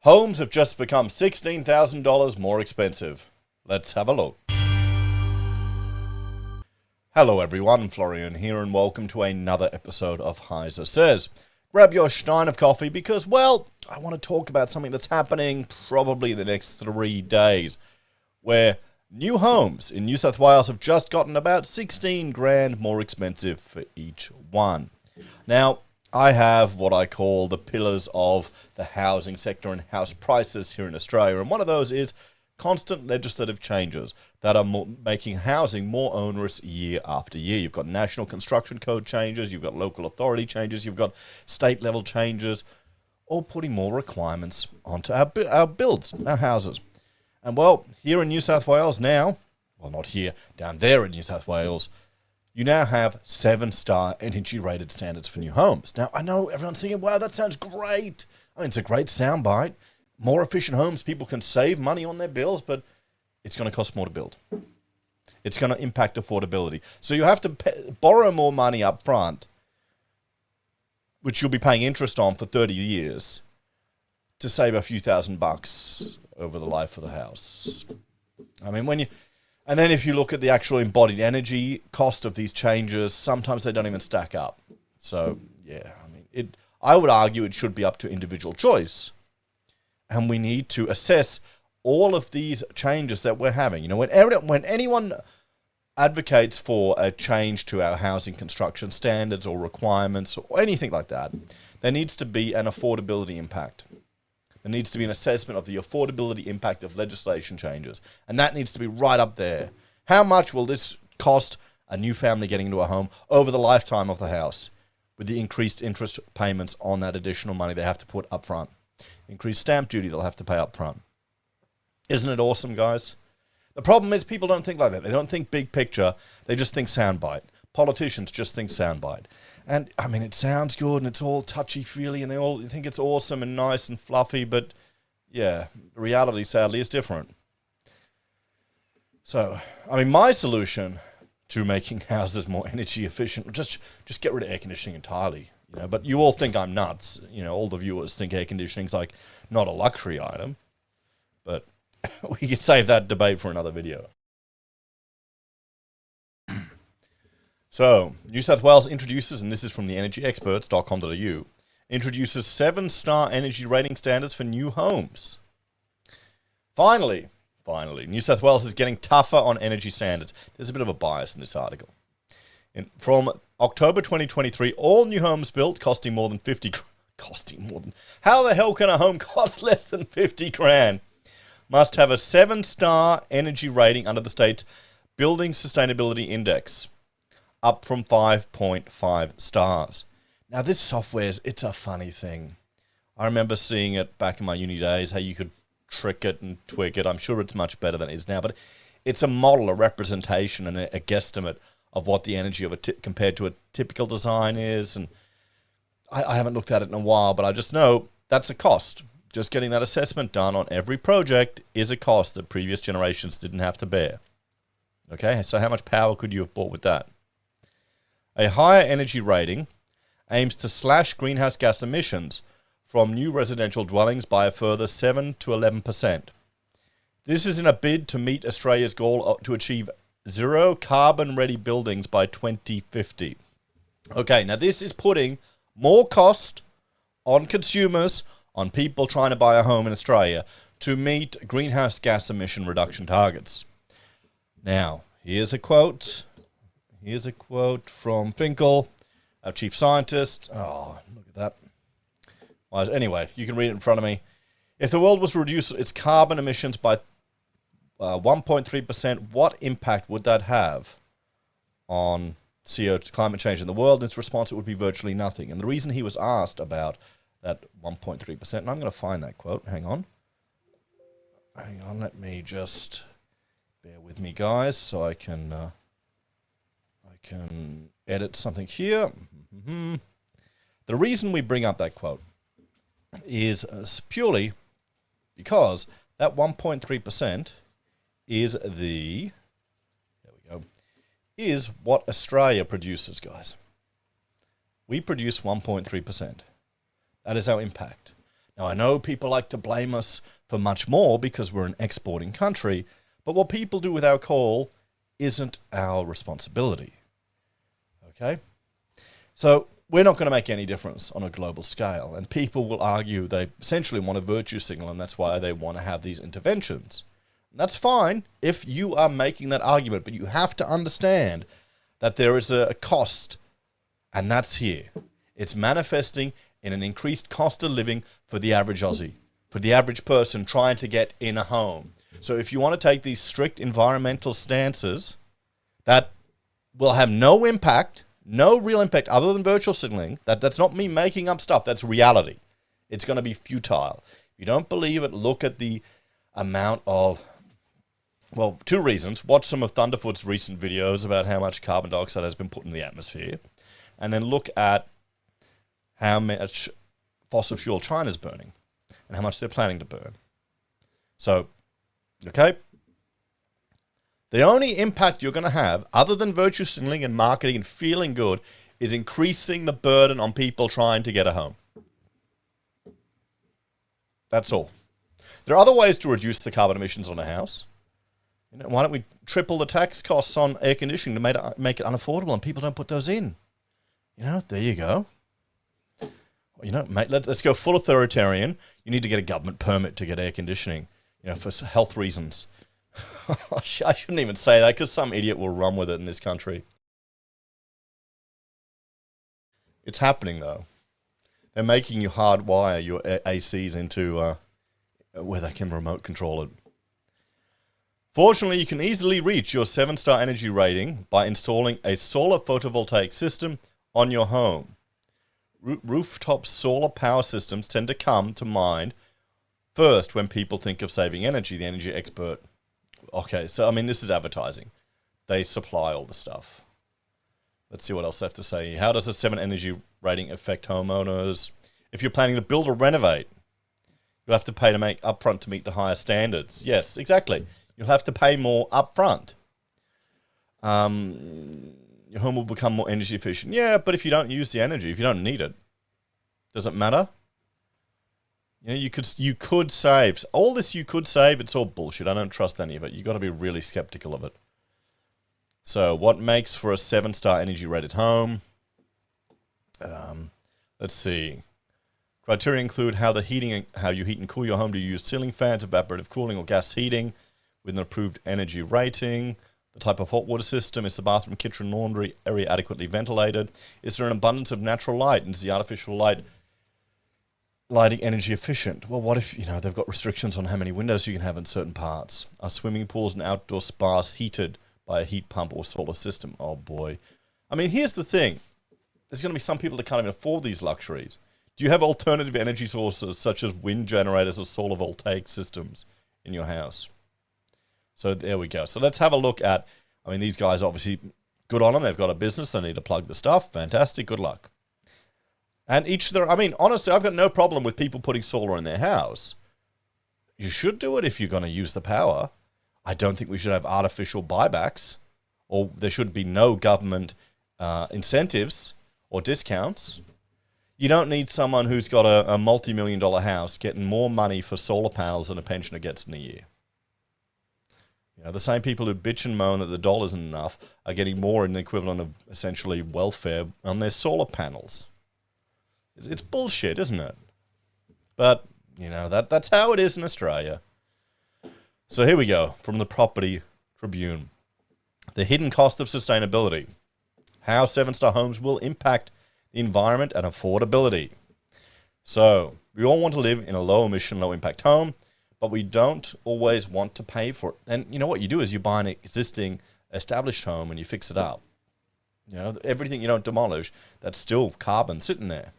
Homes have just become $16,000 more expensive. Let's have a look. Hello everyone, Florian here, and welcome to another episode of HeiseSays. Grab your stein of coffee because, well, I want to talk about something that's happening probably the next 3 days, where new homes in New South Wales have just gotten about 16 grand more expensive for each one. Now, I have what I call the pillars of the housing sector and house prices here in Australia, and one of those is constant legislative changes that are making housing more onerous year after year. You've got national construction code changes, you've got local authority changes, you've got state level changes, all putting more requirements onto our builds, our houses. And well, here in New South Wales now, well not here, down there in New South Wales, you now have 7-star energy rated standards for new homes. Now, I know everyone's thinking, wow, that sounds great. I mean, it's a great soundbite. More efficient homes, people can save money on their bills, but it's going to cost more to build. It's going to impact affordability. So you have to borrow more money up front, which you'll be paying interest on for 30 years, to save a few $1,000s over the life of the house. I mean, and then if you look at the actual embodied energy cost of these changes, sometimes they don't even stack up. So, yeah, I mean, I would argue it should be up to individual choice. And we need to assess all of these changes that we're having. You know, when anyone advocates for a change to our housing construction standards or requirements or anything like that, there needs to be an affordability impact. There needs to be an assessment of the affordability impact of legislation changes. And that needs to be right up there. How much will this cost a new family getting into a home over the lifetime of the house with the increased interest payments on that additional money they have to put up front? Increased stamp duty they'll have to pay up front. Isn't it awesome, guys? The problem is people don't think like that. They don't think big picture. They just think soundbite. Politicians just think soundbite. And, I mean, it sounds good and it's all touchy-feely and they all think it's awesome and nice and fluffy, but, yeah, the reality, sadly, is different. So, I mean, my solution to making houses more energy efficient, just get rid of air conditioning entirely. You know, but you all think I'm nuts. You know, all the viewers think air conditioning's like not a luxury item. But we can save that debate for another video. So, New South Wales introduces, and this is from the energyexperts.com.au, introduces 7-star energy rating standards for new homes. Finally, New South Wales is getting tougher on energy standards. There's a bit of a bias in this article. From October 2023, all new homes built costing more than how the hell can a home cost less than 50 grand? Must have a 7-star energy rating under the state's Building Sustainability Index, up from 5.5 stars. Now this software, it's a funny thing. I remember seeing it back in my uni days, how you could trick it and twig it. I'm sure it's much better than it is now, but it's a model, a representation, and a guesstimate of what the energy of compared to a typical design is. And I haven't looked at it in a while, but I just know that's a cost. Just getting that assessment done on every project is a cost that previous generations didn't have to bear. Okay, so how much power could you have bought with that? A higher energy rating aims to slash greenhouse gas emissions from new residential dwellings by a further 7 to 11%. This is in a bid to meet Australia's goal to achieve zero carbon-ready buildings by 2050. Okay, now this is putting more cost on consumers, on people trying to buy a home in Australia, to meet greenhouse gas emission reduction targets. Now, here's a quote. Here's a quote from Finkel, our chief scientist. Oh, look at that. Well, anyway, you can read it in front of me. If the world was to reduce its carbon emissions by 1.3%, what impact would that have on CO2 climate change in the world? In its response, it would be virtually nothing. And the reason he was asked about that 1.3%, and I'm going to find that quote. Hang on, let me just bear with me, guys, so I can edit something here. The reason we bring up that quote is purely because that 1.3% is is what Australia produces, guys. We produce 1.3%. That is our impact. Now, I know people like to blame us for much more because we're an exporting country, but what people do with our coal isn't our responsibility. Okay? So we're not going to make any difference on a global scale, and people will argue they essentially want a virtue signal, and that's why they want to have these interventions. And that's fine if you are making that argument, but you have to understand that there is a cost, and that's here. It's manifesting in an increased cost of living for the average Aussie, for the average person trying to get in a home. So if you want to take these strict environmental stances that will have no impact, no real impact other than virtual signaling, that's not me making up stuff, that's reality. It's going to be futile. If you don't believe it, look at the amount of, well, two reasons. Watch some of Thunderfoot's recent videos about how much carbon dioxide has been put in the atmosphere, and then look at how much fossil fuel China's burning and how much they're planning to burn. So, okay? The only impact you're going to have, other than virtue signaling and marketing and feeling good, is increasing the burden on people trying to get a home. That's all. There are other ways to reduce the carbon emissions on a house. You know, why don't we triple the tax costs on air conditioning to make it unaffordable and people don't put those in? You know, there you go. You know, mate, let's go full authoritarian. You need to get a government permit to get air conditioning, you know, for health reasons. I shouldn't even say that because some idiot will run with it in this country. It's happening, though. They're making you hardwire your ACs into where they can remote control it. Fortunately, you can easily reach your 7-star energy rating by installing a solar photovoltaic system on your home. Rooftop solar power systems tend to come to mind first when people think of saving energy, the energy expert. Okay, so, I mean, this is advertising. They supply all the stuff. Let's see what else they have to say. How does a 7 energy rating affect homeowners? If you're planning to build or renovate, you'll have to pay to make upfront to meet the higher standards. Yes, exactly. You'll have to pay more upfront. Your home will become more energy efficient. Yeah, but if you don't use the energy, if you don't need it, does it matter? You know, you could save. All this you could save, it's all bullshit. I don't trust any of it. You've got to be really skeptical of it. So what makes for a 7-star energy rated home? Let's see. Criteria include how you heat and cool your home. Do you use ceiling fans, evaporative cooling, or gas heating with an approved energy rating? The type of hot water system. Is the bathroom, kitchen, laundry area adequately ventilated? Is there an abundance of natural light? And is the artificial lighting energy efficient? Well, what if, you know, they've got restrictions on how many windows you can have in certain parts? Are swimming pools and outdoor spas heated by a heat pump or solar system? Oh boy. I mean, here's the thing. There's going to be some people that can't even afford these luxuries. Do you have alternative energy sources such as wind generators or solar voltaic systems in your house? So there we go. So let's have a look at, I mean, these guys obviously, good on them. They've got a business. They need to plug the stuff. Fantastic. Good luck. And each their, I mean, honestly, I've got no problem with people putting solar in their house. You should do it if you're going to use the power. I don't think we should have artificial buybacks, or there should be no government incentives or discounts. You don't need someone who's got a multi-million-dollar house getting more money for solar panels than a pensioner gets in a year. You know, the same people who bitch and moan that the dollar isn't enough are getting more in the equivalent of essentially welfare on their solar panels. It's bullshit, isn't it? But, you know, that's how it is in Australia. So here we go, from the Property Tribune. The hidden cost of sustainability. How 7-star homes will impact the environment and affordability. So, we all want to live in a low-emission, low-impact home, but we don't always want to pay for it. And you know what you do is you buy an existing established home and you fix it up. You know, everything you don't demolish, that's still carbon sitting there.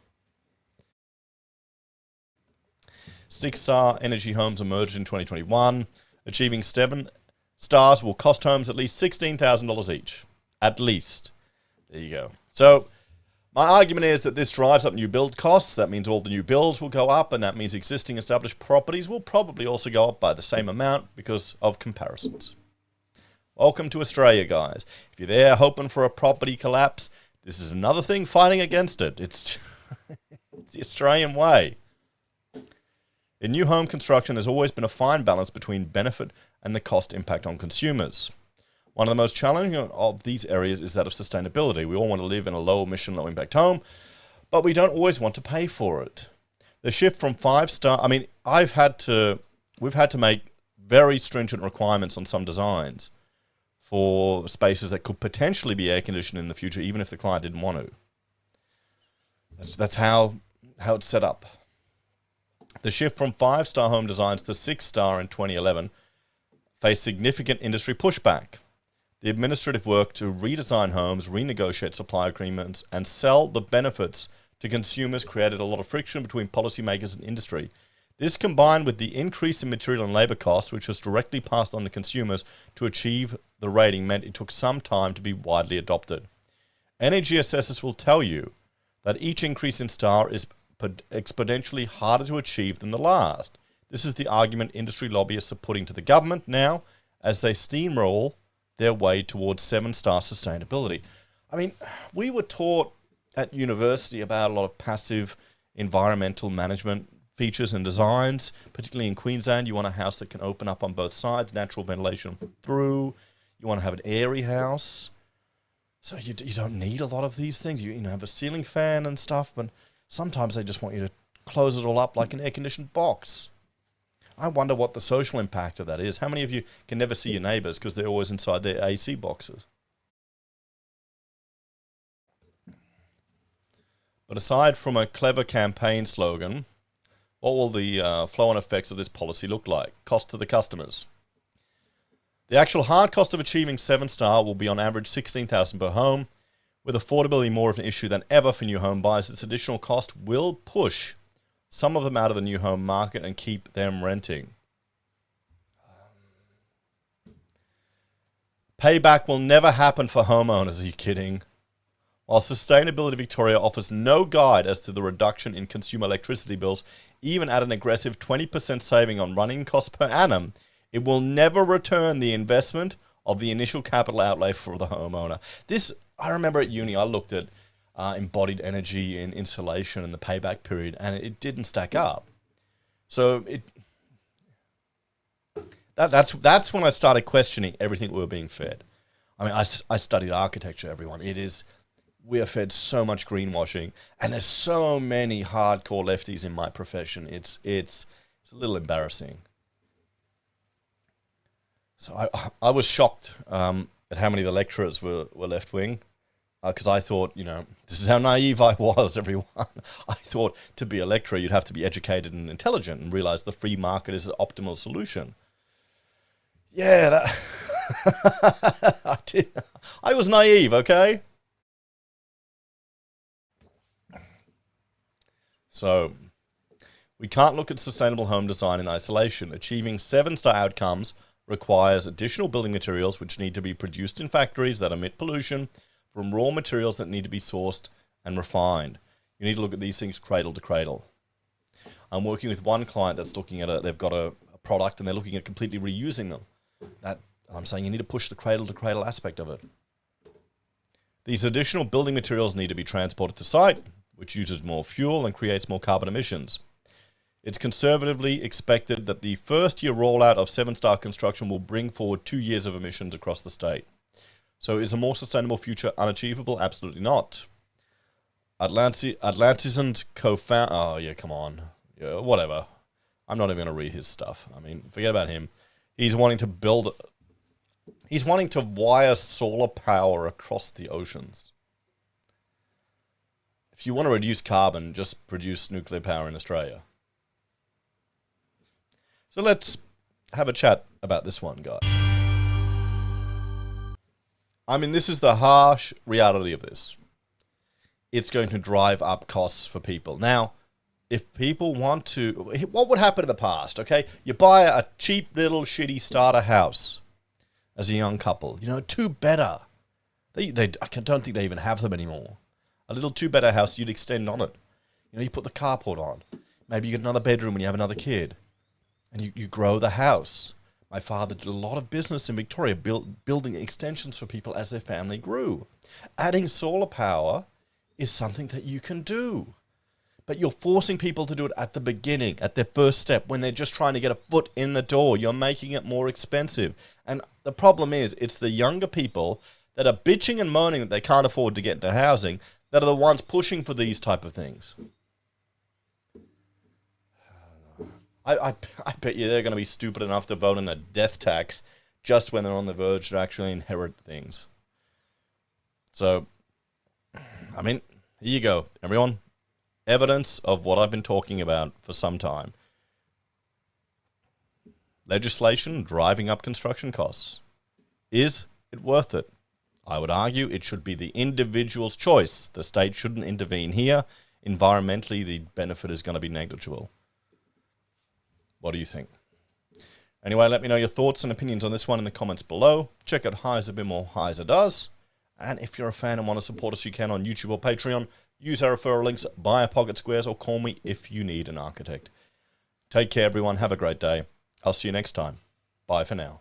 6-star energy homes emerged in 2021. Achieving 7 stars will cost homes at least $16,000 each. At least. There you go. So, my argument is that this drives up new build costs. That means all the new builds will go up, and that means existing established properties will probably also go up by the same amount because of comparisons. Welcome to Australia, guys. If you're there hoping for a property collapse, this is another thing fighting against it. It's the Australian way. In new home construction, there's always been a fine balance between benefit and the cost impact on consumers. One of the most challenging of these areas is that of sustainability. We all want to live in a low emission, low impact home, but we don't always want to pay for it. The shift from 5-star, we've had to make very stringent requirements on some designs for spaces that could potentially be air conditioned in the future, even if the client didn't want to. That's how it's set up. The shift from 5-star home designs to 6-star in 2011 faced significant industry pushback. The administrative work to redesign homes, renegotiate supply agreements, and sell the benefits to consumers created a lot of friction between policymakers and industry. This, combined with the increase in material and labour costs, which was directly passed on to consumers to achieve the rating, meant it took some time to be widely adopted. Energy assessors will tell you that each increase in star is exponentially harder to achieve than the last. This is the argument industry lobbyists are putting to the government now as they steamroll their way towards 7-star sustainability. I mean, we were taught at university about a lot of passive environmental management features and designs, particularly in Queensland. You want a house that can open up on both sides, natural ventilation through. You want to have an airy house. So you don't need a lot of these things. You have a ceiling fan and stuff, but sometimes they just want you to close it all up like an air-conditioned box. I wonder what the social impact of that is. How many of you can never see your neighbours because they're always inside their AC boxes? But aside from a clever campaign slogan, what will the flow-on effects of this policy look like? Cost to the customers. The actual hard cost of achieving 7-star will be on average $16,000 per home. With affordability more of an issue than ever for new home buyers, this additional cost will push some of them out of the new home market and keep them renting. Payback will never happen for homeowners. Are you kidding? While Sustainability Victoria offers no guide as to the reduction in consumer electricity bills, even at an aggressive 20% saving on running costs per annum, it will never return the investment of the initial capital outlay for the homeowner. This, I remember at uni, I looked at embodied energy and insulation and the payback period, and it didn't stack up. So that's when I started questioning everything we were being fed. I mean, I studied architecture, everyone. We are fed so much greenwashing, and there's so many hardcore lefties in my profession. It's a little embarrassing. So I was shocked at how many of the lecturers were left-wing. Because I thought, this is how naive I was, everyone. I thought to be a lecturer, you'd have to be educated and intelligent and realize the free market is the optimal solution. Yeah, I was naive, okay? So, we can't look at sustainable home design in isolation. Achieving 7-star outcomes requires additional building materials which need to be produced in factories that emit pollution, from raw materials that need to be sourced and refined. You need to look at these things cradle to cradle. I'm working with one client that's looking at they've got a product and they're looking at completely reusing them. I'm saying you need to push the cradle to cradle aspect of it. These additional building materials need to be transported to site, which uses more fuel and creates more carbon emissions. It's conservatively expected that the first year rollout of 7-star construction will bring forward 2 years of emissions across the state. So is a more sustainable future unachievable? Absolutely not. Atlantison's co-founder... Oh, yeah, come on. Yeah, whatever. I'm not even going to read his stuff. I mean, forget about him. He's wanting to wire solar power across the oceans. If you want to reduce carbon, just produce nuclear power in Australia. So let's have a chat about this one, guys. I mean, this is the harsh reality of this. It's going to drive up costs for people. Now, if people want to... What would happen in the past, okay? You buy a cheap little shitty starter house as a young couple. 2-bedder. I don't think they even have them anymore. A little 2-bedder house, you'd extend on it. You put the carport on. Maybe you get another bedroom when you have another kid. And you grow the house. My father did a lot of business in Victoria, building extensions for people as their family grew. Adding solar power is something that you can do. But you're forcing people to do it at the beginning, at their first step, when they're just trying to get a foot in the door. You're making it more expensive. And the problem is, it's the younger people that are bitching and moaning that they can't afford to get into housing that are the ones pushing for these type of things. I bet you they're going to be stupid enough to vote in a death tax just when they're on the verge to actually inherit things. So, I mean, here you go, everyone. Evidence of what I've been talking about for some time. Legislation driving up construction costs. Is it worth it? I would argue it should be the individual's choice. The state shouldn't intervene here. Environmentally, the benefit is going to be negligible. What do you think? Anyway, let me know your thoughts and opinions on this one in the comments below. Check out Heise a bit more, Heise does. And if you're a fan and want to support us, you can on YouTube or Patreon. Use our referral links, buy a Pocket Squares, or call me if you need an architect. Take care, everyone. Have a great day. I'll see you next time. Bye for now.